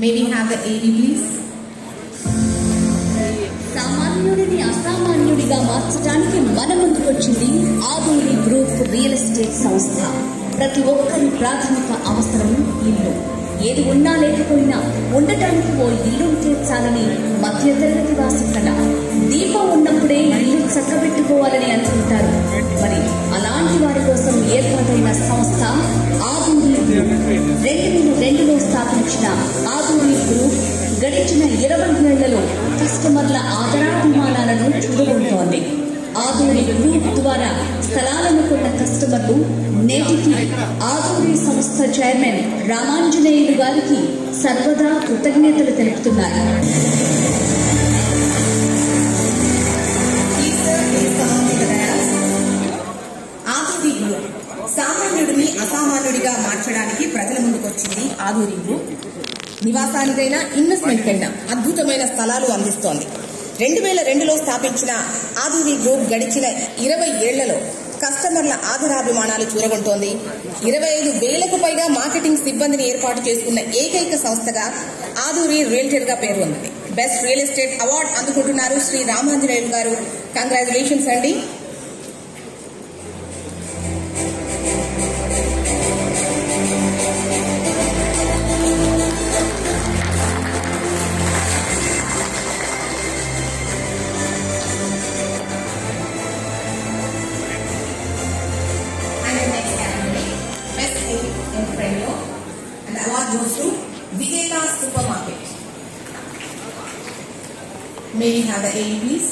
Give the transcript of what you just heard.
May we have the AD please? సామాన్యుడిని అసామాన్యుడిగా మార్చడానికి మన ముందుకు వచ్చింది ఆదూరి గ్రూప్ రియల్ ఎస్టేట్ సంస్థ. ప్రతి ఒక్కరి ప్రాథమిక అవసరం ఇల్లు. ఏది ఉన్నా లేకపోయినా ఉండటానికి ఓ ఇల్లు ఉంటే చాలని మధ్యతరగతి వాసి కల. దీపం ఉన్నప్పుడే ఇల్లు చక్కబెట్టుకోవాలని అనుకుంటారు. మరి అలాంటి వారి కోసం ఏర్పాటైన సంస్థ ఆదూరి గ్రూప్. 2002లో స్థాపించిన ఆదూరి గ్రూప్ గడిచిన 20 ఏళ్లలో కస్టమర్ల ఆదరాభిమానాలను చూడగొడుతోంది. ఆదూరి గ్రూప్ ద్వారా స్థలాలను కొన్న కస్టమర్లు నేటికి ఆదూరి సంస్థ చైర్మన్ రామాంజనేయులు గారికి సర్వదా కృతజ్ఞతలు తెలుపుతున్నారు. ఆదూరి గ్రూప్ సామాన్యుడిని అసామాన్యుడిగా మార్చడానికి ప్రజల ముందుకొచ్చింది. ఆదూరి గ్రూప్ నివాసానికైనా ఇన్వెస్ట్మెంట్కైనా అద్భుతమైన స్థలాలు అందిస్తోంది. 2002లో స్థాపించిన ఆదూరి గ్రూప్ గడిచిన 20 ఏళ్లలో కస్టమర్ల ఆదరాభిమానాలు చూరగొంటోంది. 25,000కు పైగా మార్కెటింగ్ సిబ్బందిని ఏర్పాటు చేసుకున్న ఏకైక సంస్థగా ఆదూరి రియల్టర్ గా పేరు ఉంది. బెస్ట్ రియల్ ఎస్టేట్ అవార్డు అందుకుంటున్నారు శ్రీ రామాంజనేయులు గారు. కంగ్రాచులేషన్స్ అండి. And the award goes to Vijayta Supermarket. May we have the AD please?